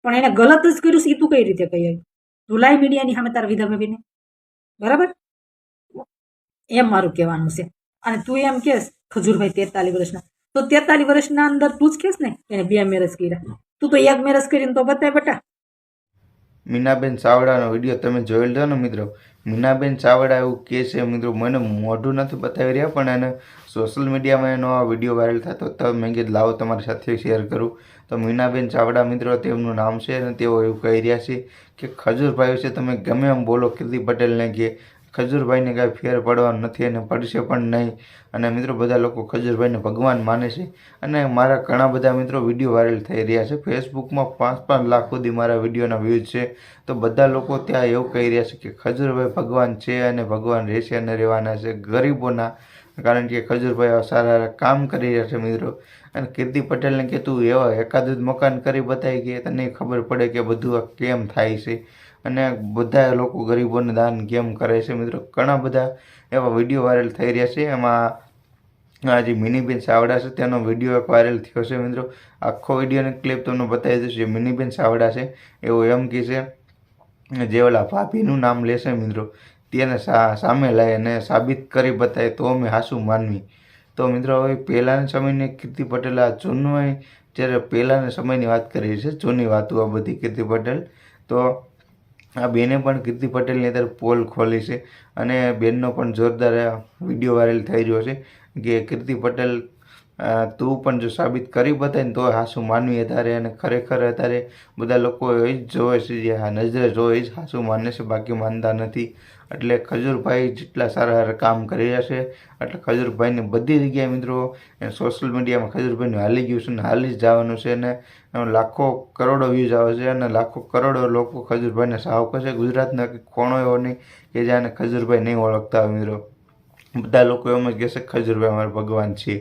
પણ એને ગલત જ કર્યું છે એ તું કઈ રીતે કહી આવી? તું લાઈ મીડિયાની સામે તારા વિધા ભાભીને, બરાબર? એમ મારું કહેવાનું છે. અને તું એમ કહેશ ખજૂરભાઈ 43 વર્ષના, તો 43 વર્ષના અંદર તું જ કહેશ ને એને 2 મેરેજ કર્યા. તું તો 1 મેરેજ કરીને તો બતાય બેટા. મીનાબેન ચાવડાનો વિડીયો તમે જોઈ લો ને મિત્રો. મીનાબેન ચાવડા એવું કહે છે મિત્રો, મને મોઢું નથી બતાવી રહ્યા પણ એને સોશિયલ મીડિયામાં એનો આ વિડીયો વાયરલ થતો તો મેં કીધું લાવો તમારી સાથે શેર કરું. તો મીનાબેન ચાવડા મિત્રો તેમનું નામ છે અને તેઓ એવું કહી રહ્યા છે કે ખજૂરભાઈ વિશે તમે ગમે એમ બોલો, કીર્તિ પટેલને કે ખજૂરભાઈને કાંઈ ફેર પડવાનો નથી અને પડશે પણ નહીં. અને મિત્રો બધા લોકો ખજૂરભાઈને ભગવાન માને છે અને મારા ઘણા બધા મિત્રો વિડીયો વાયરલ થઈ રહ્યા છે. ફેસબુકમાં 5-5 લાખ સુધી મારા વિડીયોના વ્યૂઝ છે. તો બધા લોકો ત્યાં એવું કહી રહ્યા છે કે ખજૂરભાઈ ભગવાન છે અને ભગવાન રહેશે અને રહેવાના છે ગરીબોના, કારણ કે ખજૂરભાઈ સારા કામ કરી રહ્યા છે મિત્રો. અને કીર્તિ પટેલને કે તું એવા એકાદ જ મકાન કરી બતાવી કે તને ખબર પડે કે બધું આ કેમ થાય છે અને બધા લોકો ગરીબોને દાન કેમ કરે છે મિત્રો. ઘણા બધા એવા વિડીયો વાયરલ થઈ રહ્યા છે. એમાં આ જે મિનીબેન ચાવડા છે તેનો વિડીયો એક વાયરલ થયો છે મિત્રો. આખો વિડીયોની ક્લિપ તમને બતાવી દઈશ. જે મિનીબેન ચાવડા છે એવું એમ કહે છે જે ઓલા ભાભીનું નામ લેશે મિત્રો તેને સામે લાવી અને સાબિત કરી બતાવે તો અમે હાસું માનવી. તો મિત્રો હવે પહેલાંના સમયની કીર્તિ પટેલ આ જૂનું જ્યારે પહેલાંના સમયની વાત કરી છે, જૂની વાતો આ બધી કીર્તિ પટેલ. તો આ બેને પણ કીર્તિ પટેલની અત્યારે પોલ ખોલી છે અને બેનનો પણ જોરદાર વિડીયો વાયરલ થઈ રહ્યો છે કે કીર્તિ પટેલ તું પણ જો સાબિત કરી બતાવે ને તો હાસું માનવી અત્યારે. અને ખરેખર અત્યારે બધા લોકો એ જ જોવે છે, જે આ નજરે જોવે એ જ હાસું માને છે, બાકી માનતા નથી. એટલે ખજૂરભાઈ જેટલા સારા કામ કરી રહ્યા છે એટલે ખજૂરભાઈને બધી જગ્યાએ મિત્રો સોશિયલ મીડિયામાં ખજૂરભાઈનું હાલી ગયું છે અને હાલી જ જવાનું છે. અને લાખો કરોડો વ્યૂઝ આવે છે અને લાખો કરોડો લોકો ખજૂરભાઈને સાવ કરશે. ગુજરાતના કોણો એવો નહીં કે જ્યાં ખજૂરભાઈ નહીં ઓળખતા હોય મિત્રો. બધા લોકો એમ જ કહેશે ખજૂરભાઈ અમારા ભગવાન છે.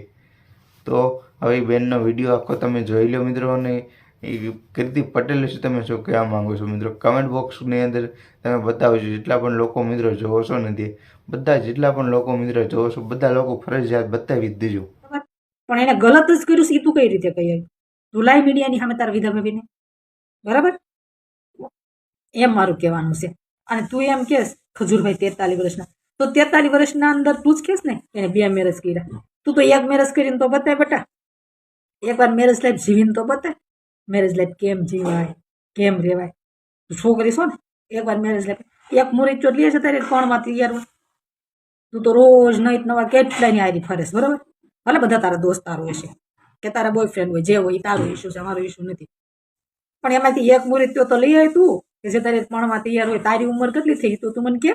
તો હવે બેનનો વિડીયો આખો તમે જોઈ લો મિત્રો. અને એ કીર્તિ પટેલ વિશે તમે શું કહેવા માંગો છો મિત્રો? કમેન્ટ બોક્સની અંદર તમે બતાવજો. જેટલા પણ લોકો મિત્રો જોવો છો ને તે બધા જેટલા પણ લોકો મિત્રો જોવો છો બધા લોકો ફરજિયાત બતાવી જ દેજો. પણ એને ગલત જ કર્યું છે એ તું કઈ રીતે કહી આવી? તું લાઈ મીડિયાની સામે તારા વિધા ભાભીને, બરાબર? એમ મારું કહેવાનું છે. અને તું એમ કહેશ ખજૂરભાઈ 43 વર્ષના, તો 43 વર્ષના અંદર તું જ કહેશ ને એને 2 મેરેજ કર્યા. તું તો 1 મેરેજ કરીને તો બતાય બેટા. એકવાર મેરેજ લાઈફ જીવીને તો બતાય. મેરેજ લાઈફ કેમ જીવાય, કેમ રહેવાય. તું છોકરી છો ને, એકવાર મેરેજ લાઈફ એક મુહૂર્ત તો લે છે તારે કોણમાં તૈયાર હોય. તું તો રોજ નહીં નવા કેટલાની હારી ફરેશ, બરાબર? ભલે બધા તારા દોસ્તારો હશે કે તારા બોયફ્રેન્ડ હોય, જે હોય એ તારો ઇસ્યુ છે, અમારો ઇસ્યુ નથી. પણ એમાંથી એક મુહૂર્ત તો લઈ આવી તું કે જે તારે પણમાં તૈયાર હોય. તારી ઉંમર કેટલી થઈ તો તું મને કે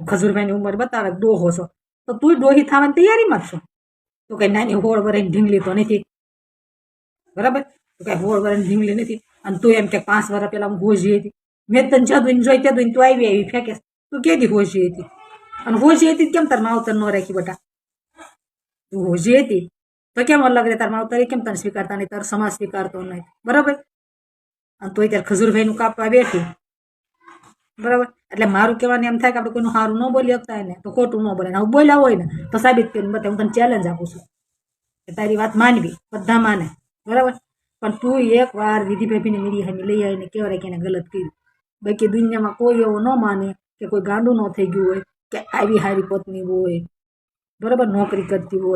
ખજૂરભાઈની ઉંમર બતાવે ડોહો છો તો તું ડોહી થવાની તૈયારીમાં જ છો. તું કઈ નાની હોળ વરાની ઢીંગલી તો નથી, બરાબર? તું કઈ હોળ વરાની ઢીંગલી નથી. અને તું એમ કે 5 વર્ષ પહેલા હું હોશી હતી. મેં તને જદું જોઈ તે તું આવી ફેંકે. તું કેદી હોશી હતી? અને હોશી હતી કેમ તાર માવતર ન રાખી બેટા? તું હોશી હતી તો કેમ અલગ રે? તાર માવતર કેમ તને સ્વીકારતા નહીં? તાર સમાજ સ્વીકારતો નહીં, બરાબર? અને તું અત્યારે ખજૂરભાઈનું કાપવા બેઠી, બરાબર? એટલે મારું કહેવાનું એમ થાય કે આપણે કોઈનું સારું ન બોલી શકતા હોય ને તો ખોટું ન બોલે. હું બોલ્યા હોય ને તો સાબિત કરીને બતાવે. હું તને ચેલેન્જ આપું છું કે તારી વાત માનવી, બધા માને, બરાબર? પણ તું એકવાર વિધિ ભાભીને મીડિયા સામે લઈ આવીને કહેવાય કે એને ગલત કર્યું. બાકી દુનિયામાં કોઈ એવો ન માને કે કોઈ ગાંડું ન થઈ ગયું હોય કે આવી હારી પત્ની હોય, બરાબર, નોકરી કરતી હોય.